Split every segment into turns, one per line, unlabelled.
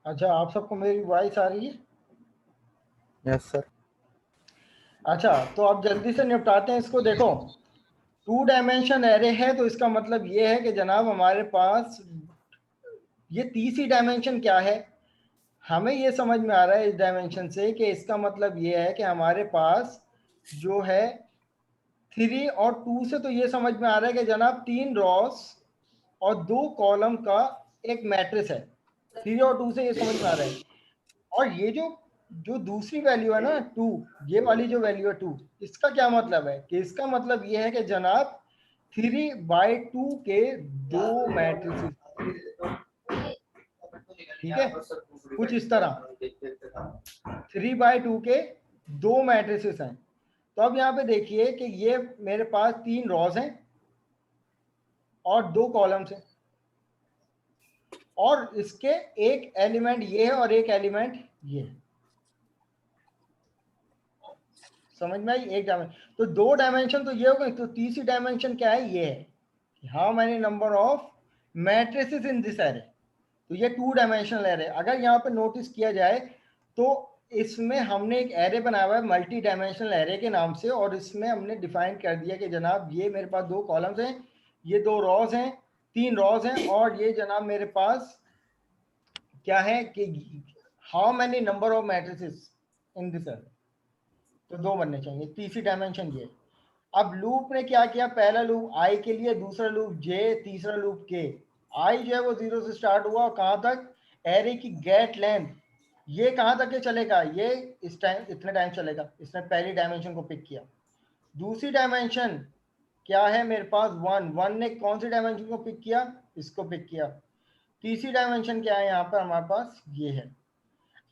अच्छा, आप सबको मेरी वॉइस आ रही है?
Yes sir.
अच्छा, तो अब जल्दी से निपटाते हैं इसको। देखो, 2 डायमेंशन एरे है, तो इसका मतलब ये है कि जनाब हमारे पास ये तीसरी डायमेंशन क्या है, हमें ये समझ में आ रहा है इस डायमेंशन से कि इसका मतलब ये है कि हमारे पास जो है 3 और 2 से तो ये समझ में आ रहा है कि जनाब 3 रॉस और 2 कॉलम का एक मैट्रिक्स है। 3 और 2 से ये समझ में आ रहा है। और ये जो जो दूसरी वैल्यू है ना 2, ये वाली जो वैल्यू है 2, इसका क्या मतलब है कि इसका मतलब ये है कि जनाब 3/2 के 2 मैट्रिसेस, ठीक है, कुछ इस तरह 3/2 के 2 मैट्रिसेस हैं। तो अब यहाँ पे देखिए कि ये मेरे पास 3 रॉज हैं और 2 कॉलम्स हैं, और इसके एक एलिमेंट ये है और एक एलिमेंट ये है। समझ में आई? एक डायमेंशन तो 2 डायमेंशन तो ये हो गए, तो तीसरी डायमेंशन क्या है? ये है how many number of matrices in this array. तो ये 2 डायमेंशनल एरे। अगर यहाँ पे नोटिस किया जाए तो इसमें हमने एक एरे बनाया हुआ है मल्टी डायमेंशनल एरे के नाम से, और इसमें हमने डिफाइन कर दिया कि जनाब ये मेरे पास 2 कॉलम्स हैं, ये 2 रॉज हैं, 3 रॉज हैं, और ये जनाब मेरे पास क्या है कि how many number of matrices in this array. तो 2 बनने चाहिए, तीसरी डायमेंशन ये। अब लूप ने क्या किया, पहला लूप आई के लिए, दूसरा लूप जे, तीसरा लूप के। आई जो है वो 0 से स्टार्ट हुआ, कहाँ तक? एरे की गेट लेंथ, ये कहाँ तक के चलेगा? ये इस टाइम इतने टाइम चलेगा। इसने पहली डायमेंशन को पिक किया। दूसरी डायमेंशन क्या है मेरे पास? 1। 1 ने कौन सी डायमेंशन को पिक किया? इसको पिक किया। तीसरी डायमेंशन क्या है यहाँ पर हमारे पास? ये है।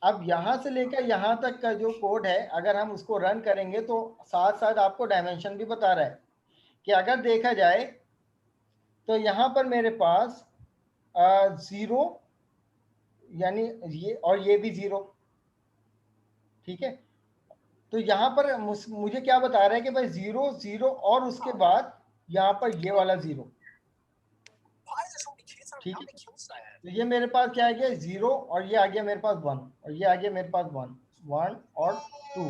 अब यहाँ से लेकर यहाँ तक का जो कोड है, अगर हम उसको रन करेंगे तो साथ साथ आपको डायमेंशन भी बता रहा है कि अगर देखा जाए तो यहाँ पर मेरे पास 0, यानी ये और ये भी 0, ठीक है। तो यहाँ पर मुझे क्या बता रहा है कि भाई 0 0 और उसके बाद यहाँ पर ये वाला 0, ठीक है। तो ये मेरे पास क्या आ गया? 0, और ये आ गया मेरे पास 1, और ये आ गया मेरे पास 1 1 और 2।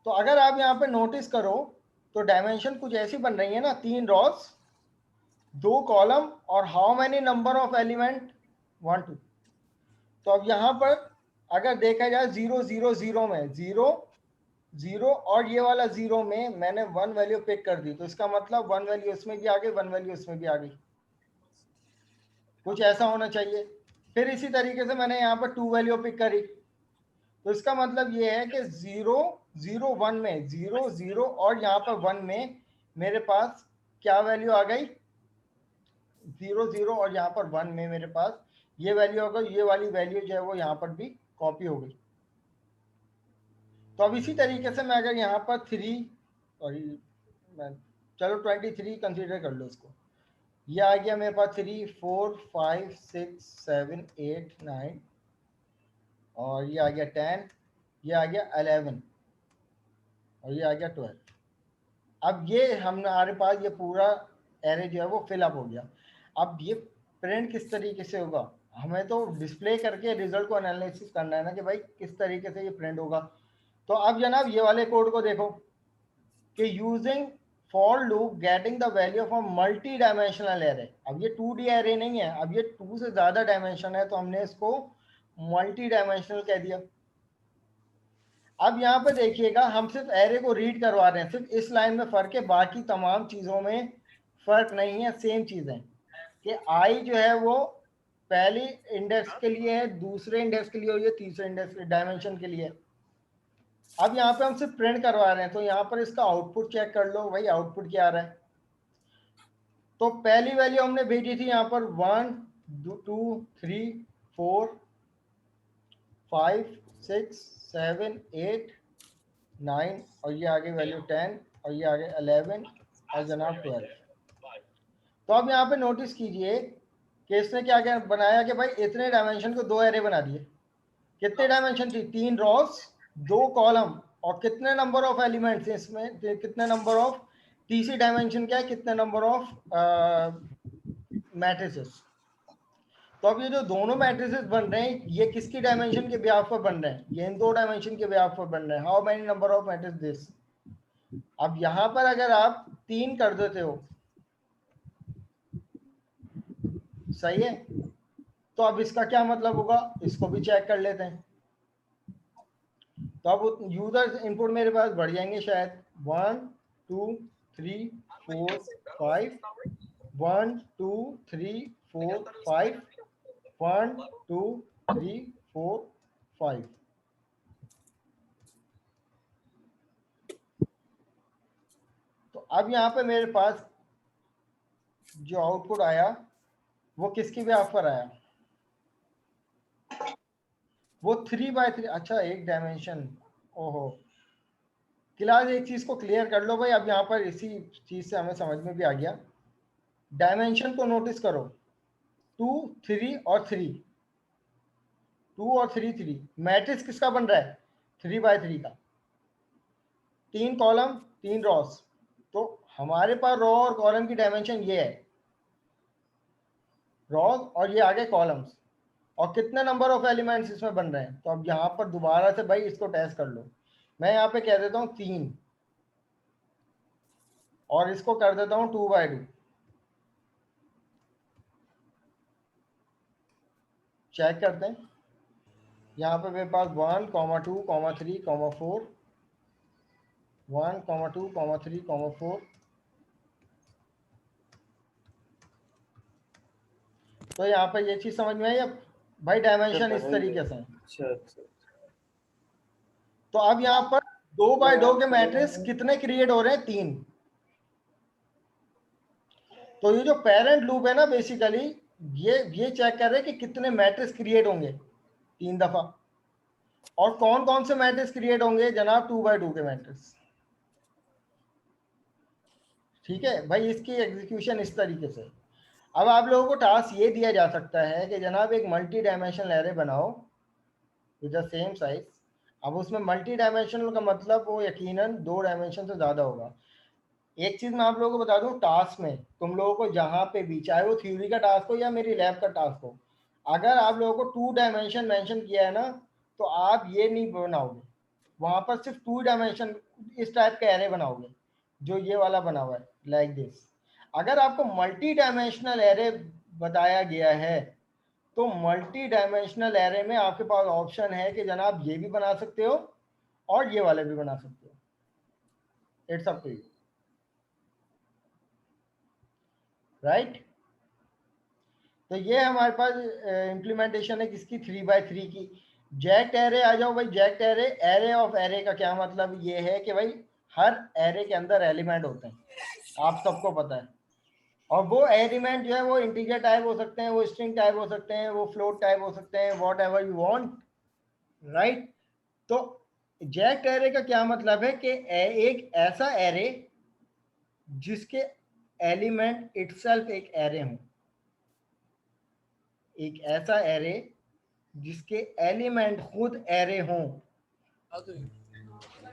तो अगर आप यहाँ पे नोटिस करो तो डायमेंशन कुछ ऐसी बन रही है ना, 3 रॉस, 2 कॉलम, और how many number of element? 1 2। तो अब यहाँ पर अगर देखा जाए 0 0 0 में 0 0 और ये वाला 0 में मैंने 1 वैल्यू पिक कर दी, तो इसका मतलब 1 वैल्यू इसमें भी आ गई, 1 वैल्यू इसमें भी आ गई। कुछ ऐसा होना चाहिए। फिर इसी तरीके से मैंने यहाँ पर 2 वैल्यू पिक करी, तो इसका मतलब ये है कि 0 0 1 में 0 0 और यहाँ पर 1 में मेरे पास क्या वैल्यू आ गई? 0 0 और यहाँ पर 1 में मेरे पास ये वैल्यू हो गई, ये वाली वैल्यू जो है वो यहाँ पर भी कॉपी हो गई। तो अब इसी तरीके से मैं अगर यहाँ पर 3 और चलो 23 कंसीडर कर लो इसको, ये आ गया मेरे पास 3 4 5 6 7 8 9, और ये आ गया 10, ये आ गया 11, और ये आ गया 12। अब ये हमारे पास ये पूरा एरे जो है वो फिलअप हो गया। अब ये प्रिंट किस तरीके से होगा? हमें तो डिस्प्ले करके रिजल्ट को एनालिसिस करना है ना कि भाई किस तरीके से ये प्रिंट होगा। तो अब जनाब ये वाले कोड को देखो कि using for loop getting the value of a multi dimensional array. अब ये 2D एरे नहीं है, अब ये 2 से ज़्यादा डायमेंशन है, तो हमने इसको मल्टी डायमेंशनल कह दिया। अब यहाँ पे देखिएगा हम सिर्फ एरे को रीड करवा रहे हैं, सिर्फ इस लाइन में फ़र्क है, बाकी तमाम चीज़ों में फ़र्क नहीं है, सेम चीज़ है कि आई जो है वो पहली इंडेक्स के लिए है, दूसरे इंडेक्स के लिए और ये तीसरे इंडेक्स डायमेंशन के लिए। अब यहाँ पे हम सिर्फ प्रिंट करवा रहे हैं, तो यहाँ पर इसका आउटपुट चेक कर लो भाई, आउटपुट क्या आ रहा है। तो पहली वैल्यू हमने भेजी थी यहाँ पर 1 2 3 4 5 6 7 8 9, और ये आगे वैल्यू 10, और ये आगे 11 और जनाब 12। तो अब यहाँ पे नोटिस कीजिए कि इसने क्या क्या बनाया कि भाई इतने डायमेंशन को 2 एरे बना दिए। कितने डायमेंशन थी? 3 रॉस, 2 कॉलम, और कितने नंबर ऑफ एलिमेंट्स इसमें, कितने नंबर ऑफ, तीसरी डायमेंशन क्या है, कितने नंबर ऑफ मैट्रिसेस। तो अब ये जो दोनों मैट्रिसेस बन रहे हैं ये किसकी डायमेंशन के बिहाफ पर बन रहे हैं? ये इन दो डायमेंशन के बिहाफ पर बन रहे हैं. How many number of matrices this? अब यहां पर अगर आप 3 कर देते हो, सही है, तो अब इसका क्या मतलब होगा, इसको भी चेक कर लेते हैं. तो अब यूजर इनपुट मेरे पास बढ़ जाएंगे शायद 1 2 3 4 5, 1 2 3 4 5, 1 2 3 4 5. तो अब यहाँ पे मेरे पास जो आउटपुट आया वो किसकी बिहाफ पर आया? वो 3x3. अच्छा, एक डायमेंशन. ओहो, क्लास एक चीज को क्लियर कर लो भाई. अब यहाँ पर इसी चीज से हमें समझ में भी आ गया. डायमेंशन को नोटिस करो, 2 3 और 3, 2 और 3 3. मैट्रिक्स किसका बन रहा है? 3x3 का. 3 कॉलम 3 रॉस. तो हमारे पास रो और कॉलम की डायमेंशन ये है, रॉस, और ये आगे कॉलम्स. और कितने नंबर ऑफ एलिमेंट्स इसमें बन रहे हैं? तो अब यहाँ पर दोबारा से भाई इसको टेस्ट कर लो. मैं यहाँ पे कह देता हूँ 3 और इसको कर देता हूँ 2x2. चेक करते हैं. यहाँ पे मेरे पास 1 2 3 4, 1 2 3 4. तो यहाँ पे ये चीज समझ में आई. अब भाई डायमेंशन इस तरीके से है.
अच्छा.
तो अब यहाँ पर 2x2 के मैट्रिक्स कितने क्रिएट हो रहे हैं? 3. तो ये जो पेरेंट लूप है ना, बेसिकली ये चेक कर रहे हैं कि कितने मैट्रिक्स क्रिएट होंगे 3 दफा. और कौन कौन से मैट्रिक्स क्रिएट होंगे जनाब? 2x2 के मैट्रिक्स. ठीक है भाई, इसकी एग्जीक्यूशन इस तरीके से. अब आप लोगों को टास्क ये दिया जा सकता है कि जनाब एक मल्टी डायमेंशनल एरे बनाओ विद द सेम साइज. अब उसमें मल्टी डायमेंशनल का मतलब वो यकीनन 2 डायमेंशन से ज़्यादा होगा. एक चीज़ मैं आप लोगों को बता दूं, टास्क में तुम लोगों को जहाँ पे भी, चाहे वो थ्योरी का टास्क हो या मेरी लैब का टास्क हो, अगर आप लोगों को 2 डायमेंशन मेंशन किया है ना, तो आप ये नहीं बनाओगे. वहाँ पर सिर्फ 2 डायमेंशन इस टाइप का एरे बनाओगे जो ये वाला बना हुआ है, लाइक दिस. अगर आपको मल्टी डायमेंशनल एरे बताया गया है तो मल्टी डायमेंशनल एरे में आपके पास ऑप्शन है कि जनाब ये भी बना सकते हो और ये वाले भी बना सकते हो. It's up to you, right. तो ये हमारे पास इम्प्लीमेंटेशन है किसकी? 3x3 की. जैक्ट एरे आ जाओ भाई. Jacked array, array of array का क्या मतलब ये है कि भाई हर एरे के अंदर एलिमेंट होते हैं, आप सबको पता है. और वो एलिमेंट जो है वो इंटीजर टाइप हो सकते हैं, वो स्ट्रिंग टाइप हो सकते हैं, वो फ्लोट टाइप हो सकते हैं, what ever you want, right. तो जैक्ट एरे का क्या मतलब है कि एक ऐसा एरे जिसके एलिमेंट इटसेल्फ एक एरे हों. एक ऐसा एरे जिसके एलिमेंट खुद एरे हों,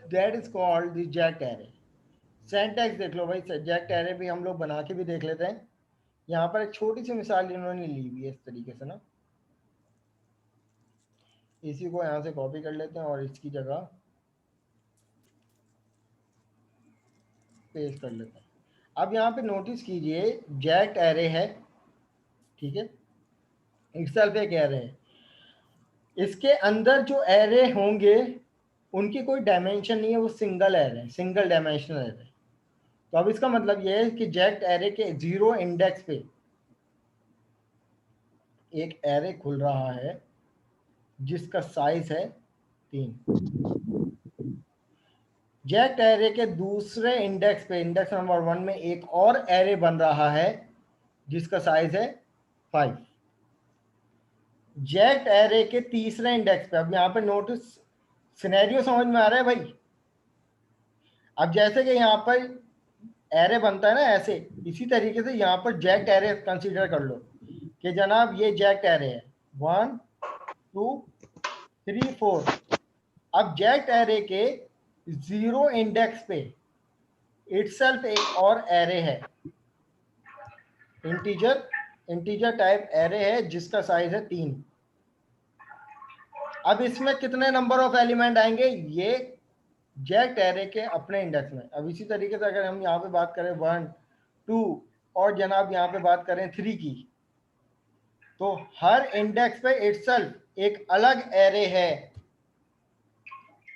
that is called the jacked array. Syntax देख लो भाई. जैक्ट एरे भी हम लोग बना के भी देख लेते हैं. यहाँ पर एक छोटी सी मिसाल इन्होंने ली हुई है इस तरीके से ना. इसी को यहाँ से कॉपी कर लेते हैं और इसकी जगह पेस्ट कर लेते हैं. अब यहाँ पे नोटिस कीजिए, जैक्ट एरे है, ठीक है, इटसेल्फ एक एरे है. इसके अंदर जो एरे होंगे उनकी कोई डायमेंशन नहीं है, वो सिंगल एरे है, सिंगल डायमेंशनल एरे. तो अब इसका मतलब ये है कि जैक्ट एरे के 0 इंडेक्स पे एक एरे खुल रहा है जिसका साइज है 3. जैक्ट एरे के दूसरे इंडेक्स पे, इंडेक्स नंबर 1 में एक और एरे बन रहा है जिसका साइज है 5. जैक्ट एरे के तीसरे इंडेक्स पे, अब यहाँ पे नोटिस, सिनेरियो समझ में आ रहा है भाई? अब जैसे कि यहाँ पर एरे बनता है ना ऐसे, इसी तरीके से यहाँ पर जैक्ट एरे कंसीडर कर लो कि जनाब ये जैक्ट एरे है 1 2 3 4. अब जैक्ट एरे के 0 इंडेक्स पे इटसेल्फ एक और एरे है, इंटीजर इंटीजर टाइप एरे है जिसका साइज है 3। अब इसमें कितने नंबर ऑफ एलिमेंट आएंगे, ये जैक्ट एरे के अपने इंडेक्स में। अब इसी तरीके से अगर हम यहाँ पे बात करें 1 2 और जनाब यहाँ पे बात करें 3 की, तो हर इंडेक्स पे इटसेल्फ एक अलग एरे है,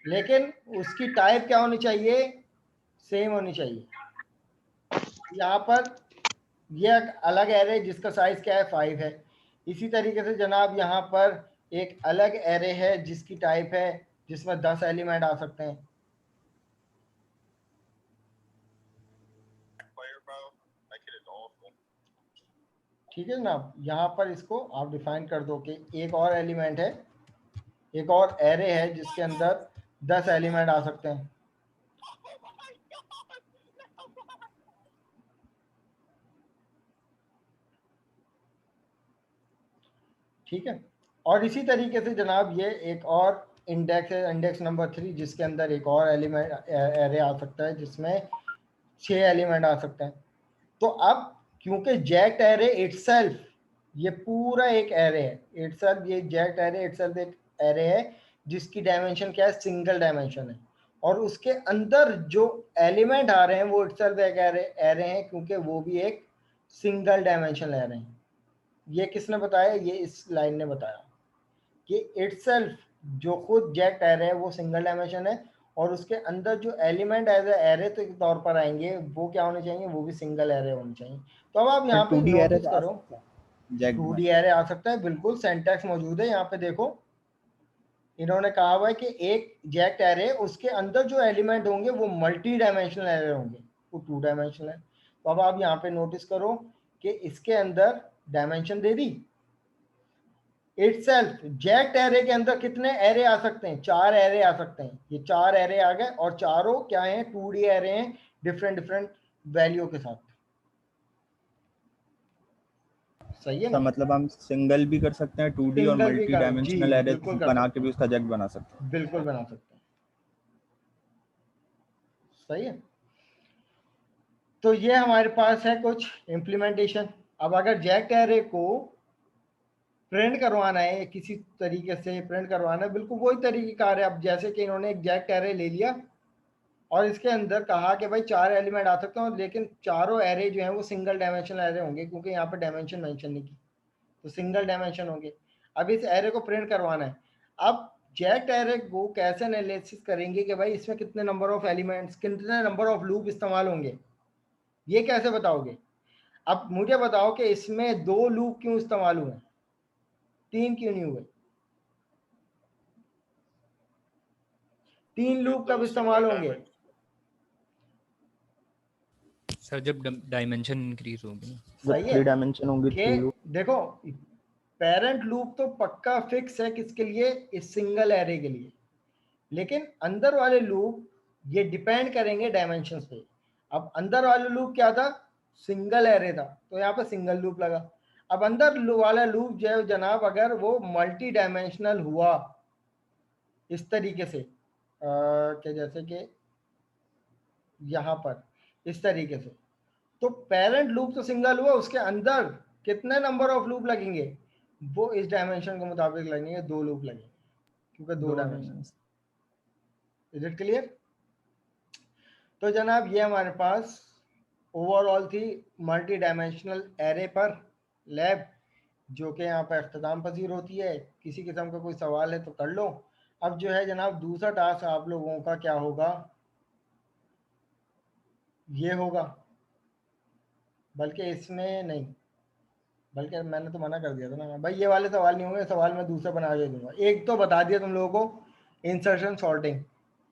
लेकिन उसकी टाइप क्या होनी चाहिए, सेम होनी चाहिए। यहाँ पर ये एक अलग एरे जिसका साइज क्या है 5 है। इसी तरीके से जनाब यहाँ पर एक अलग एरे है जिसकी टाइप है, जिसमें 10 एलिमेंट आ सकते हैं। ठीक है जनाब, यहाँ पर इसको आप डिफाइन कर दो कि एक और एलिमेंट है, एक और एरे है जिसके अंदर 10 एलिमेंट आ सकते हैं। ठीक है, और इसी तरीके से जनाब ये एक और इंडेक्स है, इंडेक्स नंबर 3, जिसके अंदर एक और एलिमेंट एरे आ सकता है जिसमें 6 एलिमेंट आ सकते हैं। तो अब क्योंकि जैक्ट एरे इटसेल्फ ये पूरा एक एरे है, इटसेल्फ ये जैक्ट एरे इटसेल्फ एक एरे है जिसकी डायमेंशन क्या है, सिंगल डायमेंशन है, और उसके अंदर जो एलिमेंट आ रहे हैं वो इटसेल्फ एक एरे हैं, क्योंकि वो भी एक सिंगल डायमेंशन एरे हैं। ये किसने बताया, ये इस लाइन ने बताया कि इटसेल्फ जो खुद जैक्ट एरे है वो सिंगल डायमेंशन है, और उसके अंदर जो एलिमेंट एज एरे के तौर पर आएंगे वो क्या होने चाहिए, वो भी सिंगल एरे होने चाहिए। तो अब आप
सर
यहाँ पे
2D एरे
नोटिस
आ
करो,
सकता है जैक्ड
2D
में?
एरे आ सकता है, बिल्कुल सेंटेक्स मौजूद है यहाँ पे। देखो इन्होंने कहा हुआ है कि एक जैक्ट एरे, उसके अंदर जो एलिमेंट होंगे वो मल्टी डायमेंशनल एरे होंगे, वो 2 डायमेंशनल है। तो अब आप यहाँ पे नोटिस करो कि इसके अंदर डायमेंशन दे दी इटसेल्फ। जैक्ट एरे के अंदर कितने एरे आ सकते हैं, 4 एरे आ सकते हैं। ये 4 एरे आ गए, और चारों क्या हैं, 2D एरे हैं, डिफरेंट डिफरेंट वैल्यू के साथ। सही है
सर
ना,
मतलब हम सिंगल भी कर सकते हैं 2D और
सिंगल भी
मल्टी
कर, जी
डायमेंशनल एरे
बिल्कुल कर
बना
सकते
के भी
हैं,
उसका जैक्ट बना सकते हैं।
बिल्कुल बना सकते हैं। सही है, तो ये हमारे पास है कुछ इम्प्लीमेंटेशन। अब अगर जैक्ट एरे को प्रिंट करवाना है, किसी तरीके से प्रिंट करवाना है, बिल्कुल वही तरीका है। अब जैसे कि इन्होंने एक जैक्ट एरे ले लिया और इसके अंदर कहा कि भाई 4 एलिमेंट आ सकते हैं, लेकिन चारों एरे जो हैं वो सिंगल डायमेंशनल एरे होंगे, क्योंकि यहाँ पर डायमेंशन मेंशन नहीं की, तो सिंगल डायमेंशन होंगे। अब इस एरे को प्रिंट करवाना है। अब जैक्ट एरे को कैसे एनालिसिस करेंगे कि भाई इसमें कितने नंबर ऑफ एलिमेंट्स, कितने नंबर ऑफ लूप इस्तेमाल होंगे, ये कैसे बताओगे। अब मुझे बताओ कि इसमें 2 लूप क्यों इस्तेमाल हुए, 3 क्यों नहीं हुए, 3 लूप कब इस्तेमाल होंगे।
सर जब डायमेंशन इंक्रीज होगी ना।
जब
सही है
3 डायमेंशन होंगे
कि
3 लूप।
देखो पेरेंट लूप तो पक्का फिक्स है किसके लिए, इस सिंगल एरे के लिए, लेकिन अंदर वाले लूप ये डिपेंड करेंगे डायमेंशंस पे। अब अंदर वाला लूप क्या था, सिंगल एरे था, तो यहाँ पे सिंगल लूप लगा। अब अंदर वाला लूप जो है जनाब, अगर वो मल्टी डायमेंशनल हुआ इस तरीके से कि जैसे कि यहाँ पर इस तरीके से, तो पेरेंट लूप तो सिंगल हुआ, उसके अंदर कितने नंबर ऑफ लूप लगेंगे, वो इस डायमेंशन के मुताबिक लगेंगे, 2 लूप लगेंगे, क्योंकि 2
दो
dimension.
Dimension.
Is it clear. तो जनाब ये हमारे पास ओवरऑल थी मल्टी डायमेंशनल एरे पर लैब, जो कि यहाँ पर अख्ताम पजीर होती है। किसी किस्म का कोई सवाल है तो कर लो। अब जो है जनाब दूसरा टास्क आप लोगों का क्या होगा, ये होगा, बल्कि इसमें नहीं, बल्कि मैंने तो मना कर दिया था ना भाई, ये वाले सवाल नहीं होंगे, सवाल मैं दूसरा बना के दूंगा। एक तो बता दिया तुम लोगों को, इंसर्शन सॉर्टिंग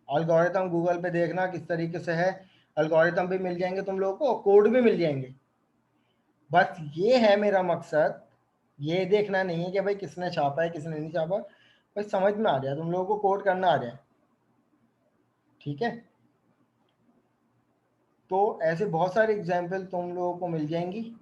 अलगोरिथम, गूगल पे देखना किस तरीके से है, अलगोरिथम भी मिल जाएंगे तुम लोगों को, कोड भी मिल जाएंगे। बस ये है मेरा मकसद, ये देखना नहीं है कि भाई किसने छापा है किसने नहीं छापा, बस समझ में आ जाए तुम लोगों को, कोड करना आ जाए। ठीक है, तो ऐसे बहुत सारे एग्जाम्पल तुम लोगों को मिल जाएंगी।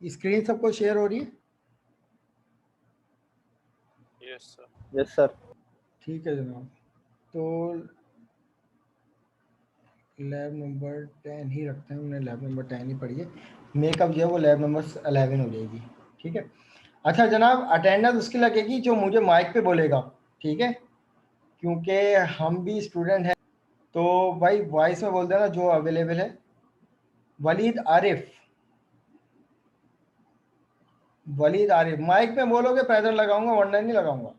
स्क्रीन सबको शेयर हो रही है?
Yes sir.
ठीक है जनाब, तो लैब नंबर 10 ही रखते हैं, हमने लैब नंबर 10 ही पढ़ी है, मेकअप जो है वो लैब नंबर 11 हो जाएगी। ठीक है, अच्छा जनाब, अटेंडेंस उसकी लगेगी जो मुझे माइक पे बोलेगा, ठीक है, क्योंकि हम भी स्टूडेंट हैं। तो भाई वॉइस में बोल देना जो अवेलेबल है। वलीद आरिफ, वलीद आरिफ, माइक पे बोलोगे प्रेजेंट लगाऊंगा वरना नहीं लगाऊंगा।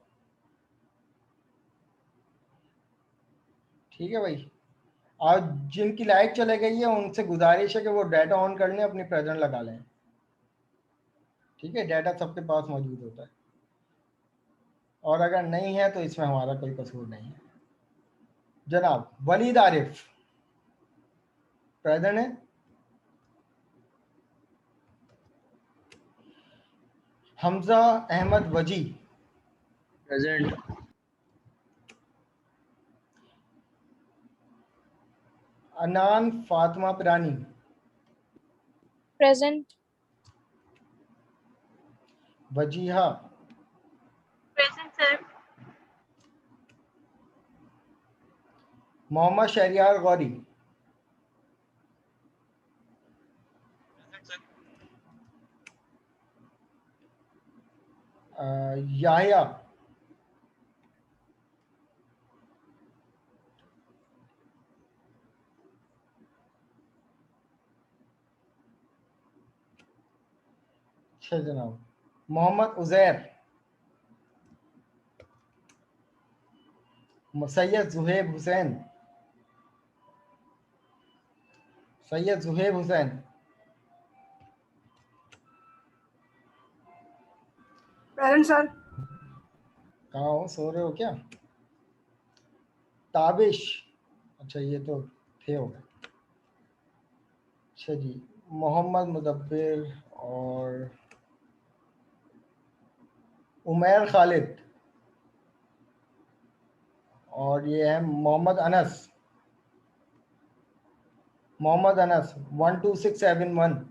ठीक है भाई, और जिनकी लाइट चले गई है उनसे गुजारिश है कि वो डाटा ऑन कर लें, अपनी प्रेजेंट लगा लें। ठीक है, डाटा सबके पास मौजूद होता है, और अगर नहीं है तो इसमें हमारा कोई कसूर नहीं है। जनाब वलीद आरिफ प्रेजेंट है? Hamza Ahmed Wazi
present.
Anan Fatima Pirani
present.
Wajiha
present sir.
Mohammad Shahryar Ghauri Yahya अच्छा जनाब, मोहम्मद उजैर, सैयद जुहेब हुसैन, सैयद जुहेब हुसैन,
प्रेजेंट सर।
कहाँ हो, सो रहे हो क्या? ताबिश, अच्छा ये तो थे हो गए। अच्छा जी, मोहम्मद मुदब्बिर और उमैर खालिद, और ये है Mohammad Anas, Mohammad Anas 12671।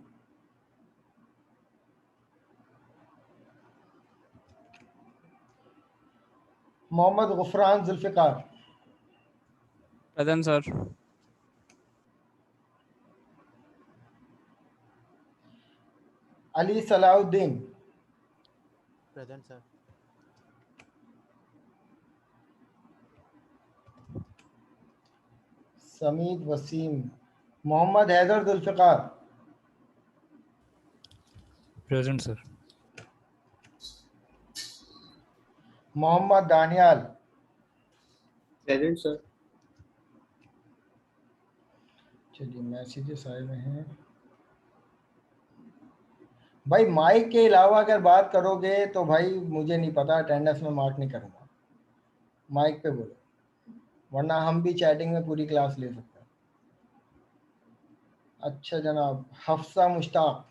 Mohammad Gufran Zulfiqar,
present sir.
Ali Salahuddin,
present sir.
Samid Waseem, Mohammad Haider Zulfiqar,
present sir.
Mohammad Daniyal,
present sir.
चलिए मैसेजेस आए हुए हैं भाई। माइक के अलावा अगर बात करोगे तो भाई मुझे नहीं पता, अटेंडेंस में मार्क नहीं करूँगा। माइक पे बोलो, वरना हम भी चैटिंग में पूरी क्लास ले सकते हैं। अच्छा जनाब, हफ्सा मुश्ताक,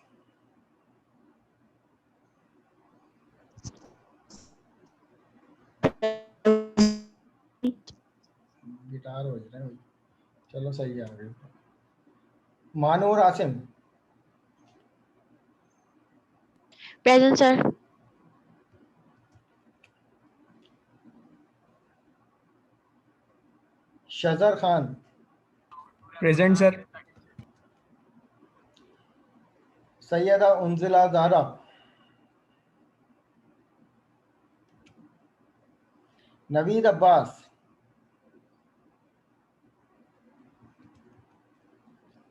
गिटार बज रहे हैं भाई, चलो सही है, आ गई। Manoor Asim,
present sir.
Shajar Khan,
present sir.
Syeda Unzila Zahra, Naveed Abbas,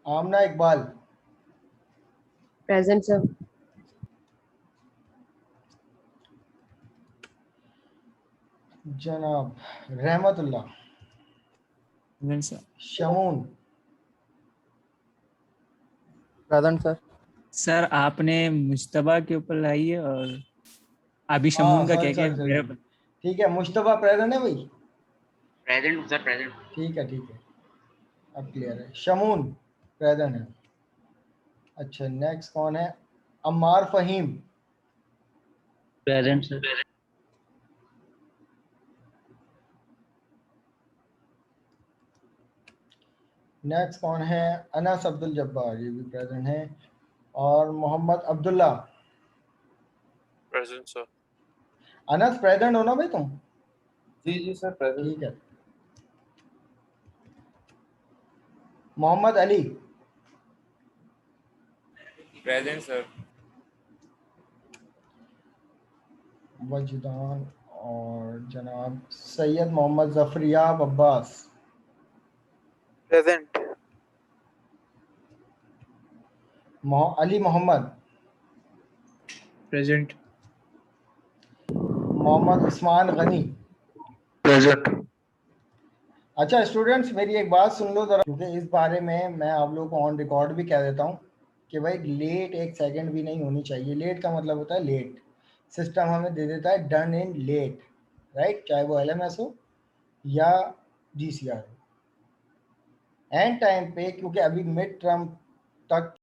Amna Iqbal,
present sir.
जनाब Rahmatullah,
present sir.
Shamoon,
present sir.
Sir आपने मुश्तबा के ऊपर लाई है और अभी
हाँ
शमून का
सॉरी
क्या क्या
सॉरी
है
सॉरी, ठीक है, मुश्तबा प्रेजेंट है भाई?
Present sir. प्रेजेंट।
ठीक है ठीक है, अब क्लियर है, शमून प्रेजेंट है। अच्छा नेक्स्ट कौन है? Ammar Faheem,
present sir.
Next कौन है? अनस अब्दुल जब्बार, ये भी प्रेजेंट है। और Mohammad Abdullah.
Present sir.
Anas present हो ना भाई तुम?
जी सर प्रेजेंट।
ठीक है। मोहम्मद अली।
Present sir.
वजदान और जनाब Syed Mohammad Zafaryab Abbas.
Present.
Ali Mohammad.
Present.
Mohammad Usman Ghani.
Present.
अच्छा स्टूडेंट्स, मेरी एक बात सुन लो जरा, क्योंकि इस बारे में मैं आप लोगों को ऑन रिकॉर्ड भी कह देता हूँ कि भाई लेट 1 सेकंड भी नहीं होनी चाहिए। लेट का मतलब होता है लेट। सिस्टम हमें दे देता है डन इन लेट, राइट, चाहे वो LMS हो या GCR हो। एंड टाइम पे, क्योंकि अभी मिड टर्म तक